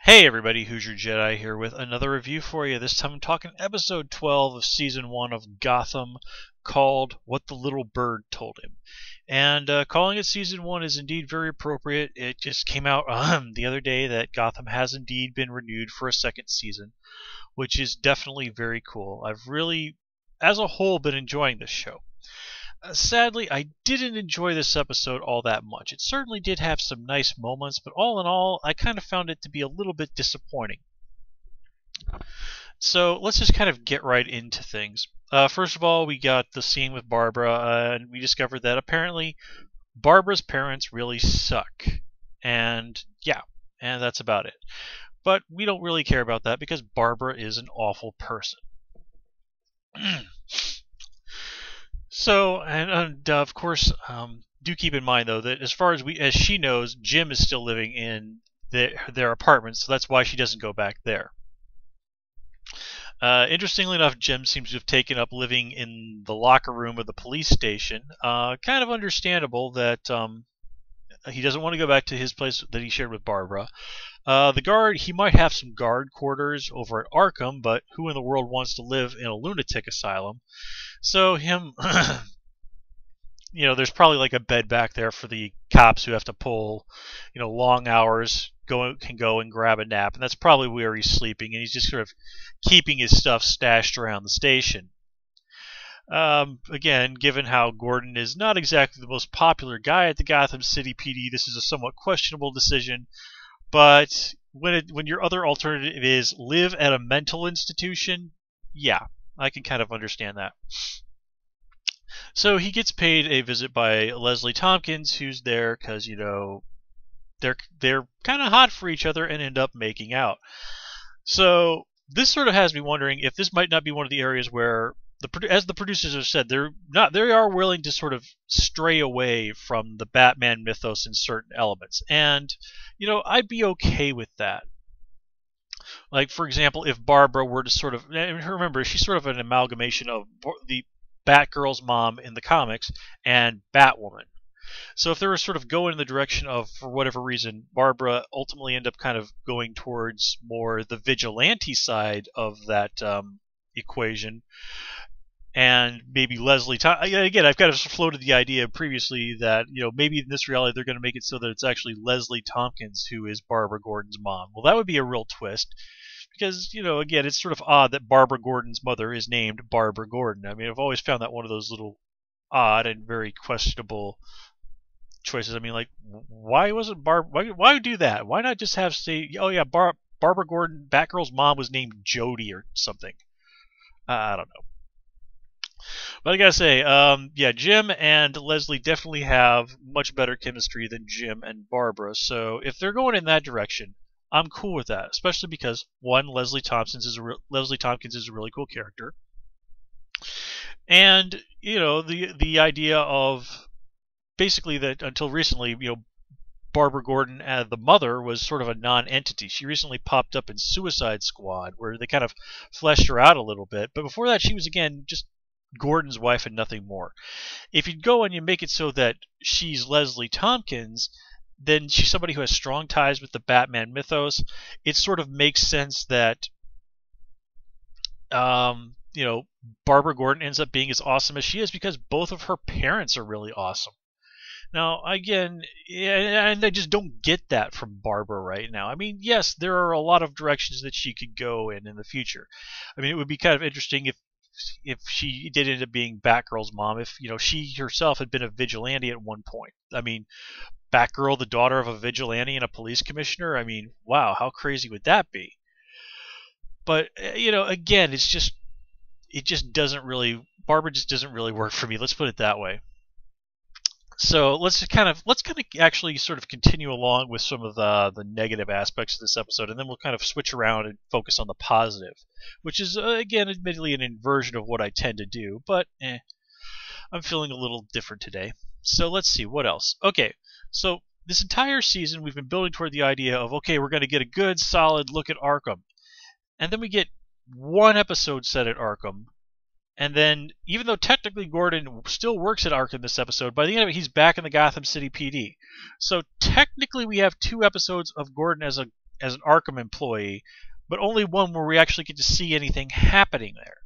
Hey everybody, Hoosier Jedi here with another review for you. This time I'm talking episode 12 of season 1 of Gotham, called What the Little Bird Told Him. And calling it season 1 is indeed very appropriate. It just came out the other day that Gotham has indeed been renewed for a second season, which is definitely very cool. I've really, as a whole, been enjoying this show. Sadly, I didn't enjoy this episode all that much. It certainly did have some nice moments, but all in all, I kind of found it to be a little bit disappointing. So let's just kind of get right into things. First of all, we got the scene with Barbara, and we discovered that apparently Barbara's parents really suck. And yeah, and that's about it. But we don't really care about that because Barbara is an awful person. So, and of course, do keep in mind though that as far as she knows, Jim is still living in their apartment, so that's why she doesn't go back there. Interestingly enough, Jim seems to have taken up living in the locker room of the police station. Kind of understandable that he doesn't want to go back to his place that he shared with Barbara. He might have some guard quarters over at Arkham, but who in the world wants to live in a lunatic asylum? So there's probably like a bed back there for the cops who have to pull, long hours, can go and grab a nap, and that's probably where he's sleeping, and he's just sort of keeping his stuff stashed around the station. Again, given how Gordon is not exactly the most popular guy at the Gotham City PD, this is a somewhat questionable decision, but when your other alternative is live at a mental institution, yeah, I can kind of understand that. So he gets paid a visit by Leslie Tompkins, who's there because they're kind of hot for each other and end up making out. So this sort of has me wondering if this might not be one of the areas where, as the producers have said, they are willing to sort of stray away from the Batman mythos in certain elements, and I'd be okay with that. Like, for example, if Barbara were to sort of, remember, she's sort of an amalgamation of the Batgirl's mom in the comics and Batwoman. So if they were sort of going in the direction of, for whatever reason, Barbara ultimately end up kind of going towards more the vigilante side of that equation, and maybe again, I've kind of floated the idea previously that maybe in this reality they're going to make it so that it's actually Leslie Tompkins who is Barbara Gordon's mom. Well, that would be a real twist. Because, again, it's sort of odd that Barbara Gordon's mother is named Barbara Gordon. I mean, I've always found that one of those little odd and very questionable choices. I mean, like, why wasn't why do that? Why not just say, oh yeah, Barbara Gordon, Batgirl's mom was named Jody or something? I don't know. But I gotta say, yeah, Jim and Leslie definitely have much better chemistry than Jim and Barbara. So if they're going in that direction, I'm cool with that, especially because, one, Leslie Tompkins is a really cool character, and the idea of basically that until recently, Barbara Gordon, the mother, was sort of a non-entity. She recently popped up in Suicide Squad, where they kind of fleshed her out a little bit, but before that, she was again just Gordon's wife and nothing more. If you go and you make it so that she's Leslie Tompkins, then she's somebody who has strong ties with the Batman mythos. It sort of makes sense that Barbara Gordon ends up being as awesome as she is because both of her parents are really awesome. Now, again, and I just don't get that from Barbara right now. I mean, yes, there are a lot of directions that she could go in the future. I mean, it would be kind of interesting if she did end up being Batgirl's mom, if she herself had been a vigilante at one point. I mean, Batgirl, the daughter of a vigilante and a police commissioner. I mean, wow, how crazy would that be? But again, it just doesn't really. Barbara just doesn't really work for me. Let's put it that way. So let's kind of actually sort of continue along with some of the negative aspects of this episode, and then we'll kind of switch around and focus on the positive, which is again, admittedly, an inversion of what I tend to do, but I'm feeling a little different today. So let's see what else. Okay, so this entire season we've been building toward the idea of, okay, we're going to get a good solid look at Arkham, and then we get one episode set at Arkham. And then, even though technically Gordon still works at Arkham this episode, by the end of it, he's back in the Gotham City PD. So technically we have 2 episodes of Gordon as a as an Arkham employee, but only one where we actually get to see anything happening there.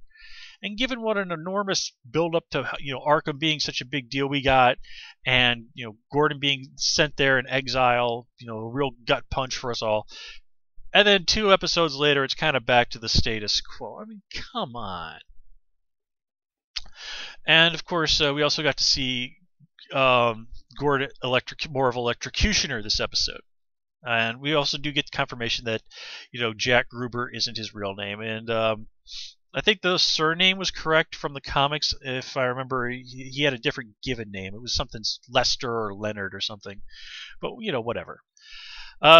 And given what an enormous build up to Arkham being such a big deal we got, and Gordon being sent there in exile, a real gut punch for us all. And then 2 episodes later, it's kind of back to the status quo. I mean, come on. And of course, we also got to see Gordon more of Electrocutioner this episode. And we also do get confirmation that Jack Gruber isn't his real name, and I think the surname was correct from the comics. If I remember, he had a different given name. It was something Lester or Leonard or something. But whatever.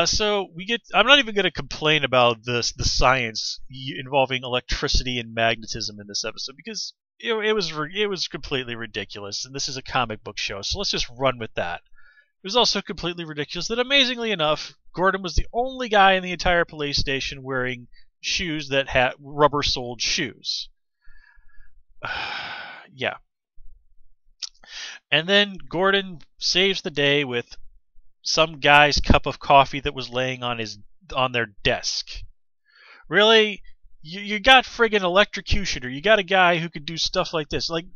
So we get. I'm not even going to complain about the science involving electricity and magnetism in this episode, because it was completely ridiculous, and this is a comic book show, so let's just run with that. It was also completely ridiculous that, amazingly enough, Gordon was the only guy in the entire police station wearing shoes that had rubber-soled shoes. Yeah. And then Gordon saves the day with some guy's cup of coffee that was laying on their desk. Really? You got friggin' Electrocutioner. You got a guy who could do stuff like this. Like,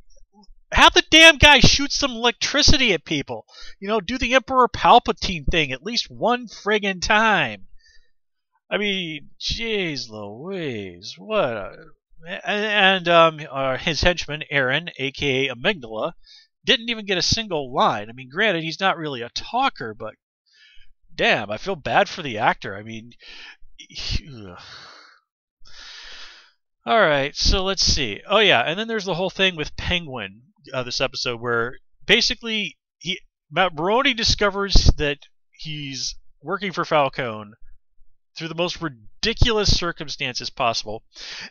have the damn guy shoot some electricity at people. Do the Emperor Palpatine thing at least one friggin' time. I mean, jeez Louise, what? His henchman, Aaron, a.k.a. Amygdala, didn't even get a single line. I mean, granted, he's not really a talker, but damn, I feel bad for the actor. I mean, all right, so let's see. Oh yeah, and then there's the whole thing with Penguin, this episode, where basically Maroni discovers that he's working for Falcone through the most ridiculous circumstances possible.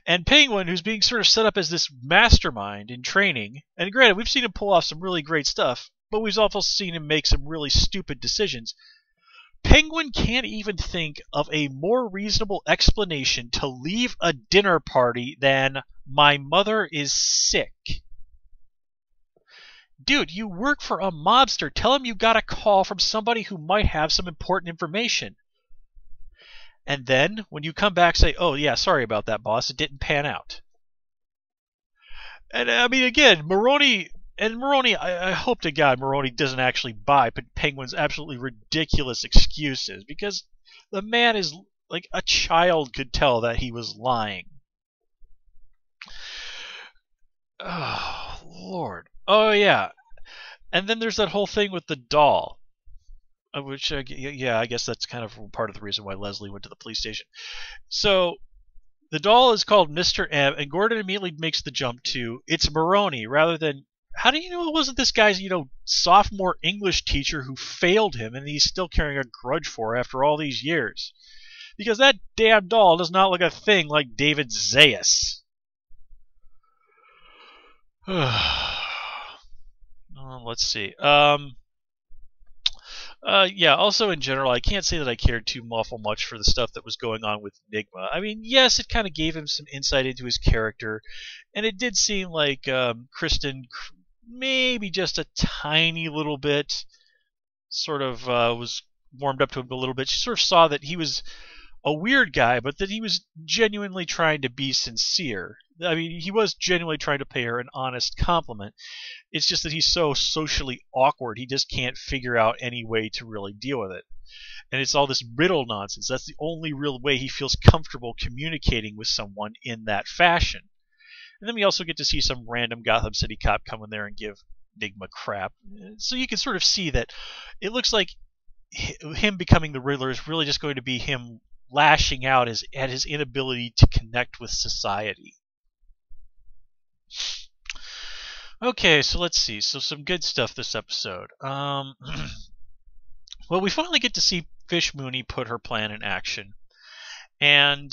And Penguin, who's being sort of set up as this mastermind in training, and granted, we've seen him pull off some really great stuff, but we've also seen him make some really stupid decisions. Penguin can't even think of a more reasonable explanation to leave a dinner party than, "My mother is sick." Dude, you work for a mobster. Tell him you got a call from somebody who might have some important information. And then, when you come back, say, "Oh, yeah, sorry about that, boss. It didn't pan out." And, I mean, again, Maroni, I hope to God Maroni doesn't actually buy Penguin's absolutely ridiculous excuses, because the man is, like, a child could tell that he was lying. Oh, Lord. Oh, yeah. And then there's that whole thing with the doll. Which, yeah, I guess that's kind of part of the reason why Leslie went to the police station. So, the doll is called Mr. M, and Gordon immediately makes the jump to, it's Maroni, rather than, how do you know it wasn't this guy's, sophomore English teacher who failed him and he's still carrying a grudge for after all these years? Because that damn doll does not look a thing like David Zayas. Let's see. Yeah, also in general, I can't say that I cared too awful much for the stuff that was going on with Enigma. I mean, yes, it kind of gave him some insight into his character, and it did seem like Kristen, maybe just a tiny little bit, sort of was warmed up to him a little bit. She sort of saw that he was a weird guy, but that he was genuinely trying to be sincere. I mean, he was genuinely trying to pay her an honest compliment. It's just that he's so socially awkward, he just can't figure out any way to really deal with it. And it's all this riddle nonsense. That's the only real way he feels comfortable communicating with someone in that fashion. And then we also get to see some random Gotham City cop come in there and give Enigma crap. So you can sort of see that it looks like him becoming the Riddler is really just going to be him lashing out at his inability to connect with society. Okay, so let's see. So some good stuff this episode. Well, we finally get to see Fish Mooney put her plan in action. And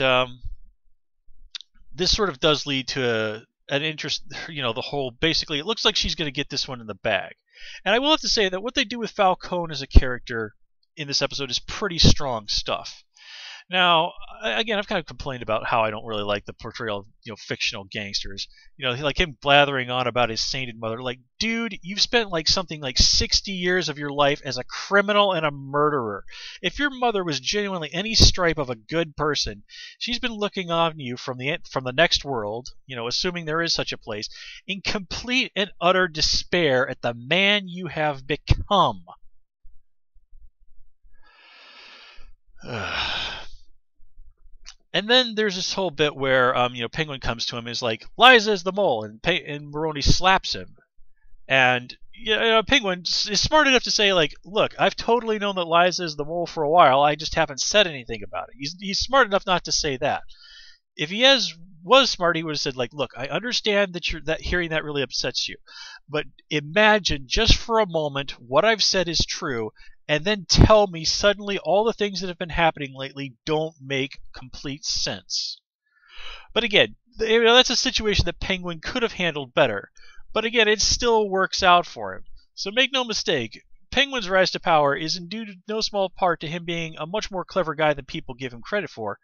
this sort of does lead to an interest, the whole, basically, it looks like she's going to get this one in the bag. And I will have to say that what they do with Falcone as a character in this episode is pretty strong stuff. Now, again, I've kind of complained about how I don't really like the portrayal of fictional gangsters. Like him blathering on about his sainted mother. Like, dude, you've spent like something like 60 years of your life as a criminal and a murderer. If your mother was genuinely any stripe of a good person, she's been looking on you from the next world, assuming there is such a place, in complete and utter despair at the man you have become. And then there's this whole bit where Penguin comes to him and is like, Liza's the mole, and Maroni slaps him. And Penguin is smart enough to say, like, look, I've totally known that Liza is the mole for a while. I just haven't said anything about it. He's smart enough not to say that. If he was smart, he would have said, like, look, I understand that hearing that really upsets you, but imagine just for a moment what I've said is true, and then tell me suddenly all the things that have been happening lately don't make complete sense. But again, that's a situation that Penguin could have handled better. But again, it still works out for him. So make no mistake, Penguin's rise to power is due to no small part to him being a much more clever guy than people give him credit for.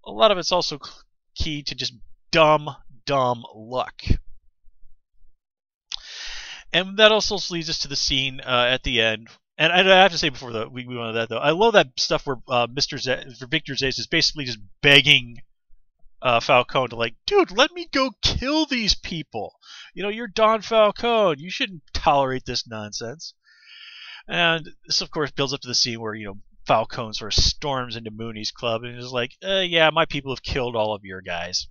A lot of it's also key to just dumb luck. And that also leads us to the scene at the end. And I have to say before we move on to that, though, I love that stuff where Victor Zsasz is basically just begging Falcone to, like, dude, let me go kill these people. You're Don Falcone. You shouldn't tolerate this nonsense. And this, of course, builds up to the scene where, Falcone sort of storms into Mooney's club and is like, yeah, my people have killed all of your guys.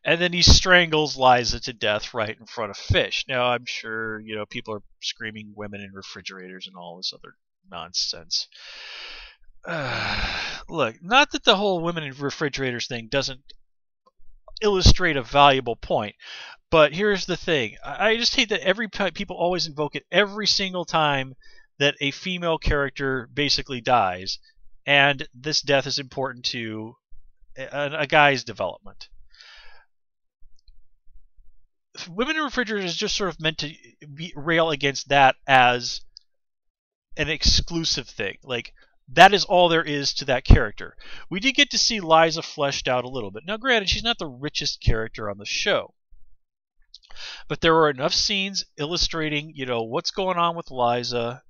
And then he strangles Liza to death right in front of Fish. Now, I'm sure, people are screaming women in refrigerators and all this other nonsense. Look, not that the whole women in refrigerators thing doesn't illustrate a valuable point, but here's the thing. I just hate that people always invoke it every single time that a female character basically dies, and this death is important to a guy's development. Women in refrigerators is just sort of meant to rail against that as an exclusive thing. Like, that is all there is to that character. We did get to see Liza fleshed out a little bit. Now, granted, she's not the richest character on the show, but there were enough scenes illustrating, what's going on with Liza,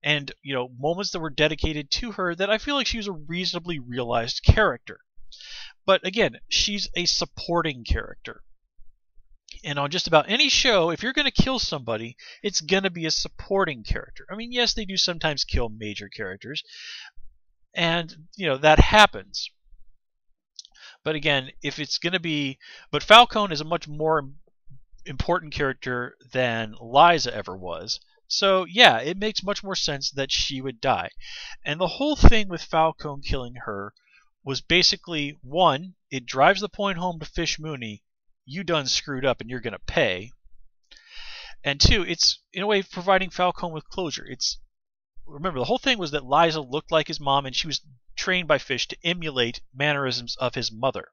and moments that were dedicated to her that I feel like she was a reasonably realized character. But again, she's a supporting character. And on just about any show, if you're going to kill somebody, it's going to be a supporting character. I mean, yes, they do sometimes kill major characters, and that happens. But again, if it's going to be, but Falcone is a much more important character than Liza ever was. So yeah, it makes much more sense that she would die. And the whole thing with Falcone killing her was basically, one, it drives the point home to Fish Mooney, you done screwed up and you're going to pay. And two, it's in a way providing Falcone with closure. Remember, the whole thing was that Liza looked like his mom and she was trained by Fish to emulate mannerisms of his mother.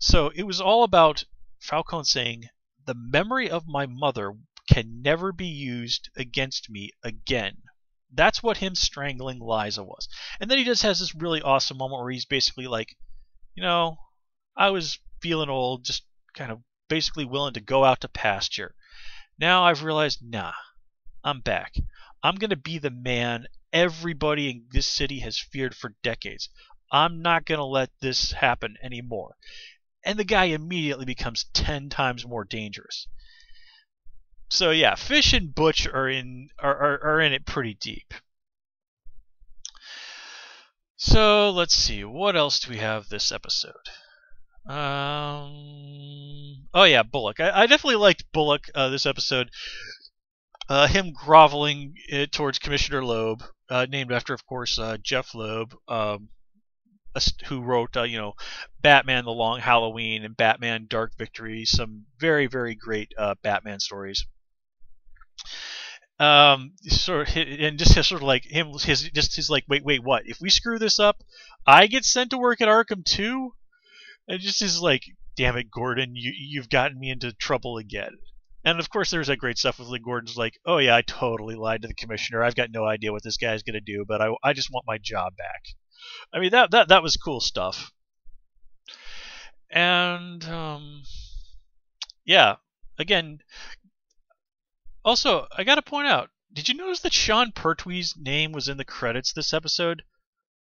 So it was all about Falcone saying, the memory of my mother can never be used against me again. That's what him strangling Liza was. And then he just has this really awesome moment where he's basically like, I was feeling old, just kind of basically willing to go out to pasture. Now I've realized, nah, I'm back. I'm going to be the man everybody in this city has feared for decades. I'm not going to let this happen anymore. And the guy immediately becomes 10 times more dangerous. So yeah, Fish and Butch are in it pretty deep. So let's see, what else do we have this episode? Oh yeah, Bullock. I definitely liked Bullock this episode. Him groveling towards Commissioner Loeb, named after, of course, Jeff Loeb, who wrote, Batman: The Long Halloween and Batman: Dark Victory, some very, very great Batman stories. And just sort of like him, his like, wait, what? If we screw this up, I get sent to work at Arkham too? And just is like, damn it, Gordon, you've gotten me into trouble again. And of course, there's that great stuff with Gordon's like, oh yeah, I totally lied to the commissioner. I've got no idea what this guy's gonna do, but I just want my job back. I mean, that was cool stuff. And yeah, again, also I got to point out, did you notice that Sean Pertwee's name was in the credits this episode,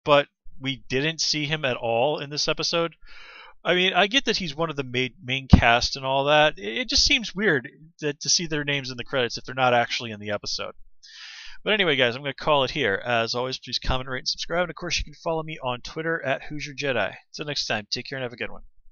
but we didn't see him at all in this episode? I mean, I get that he's one of the main cast and all that. It just seems weird to see their names in the credits if they're not actually in the episode. But anyway, guys, I'm going to call it here. As always, please comment, rate, and subscribe. And of course, you can follow me on Twitter at Hoosier Jedi. Until next time, take care and have a good one.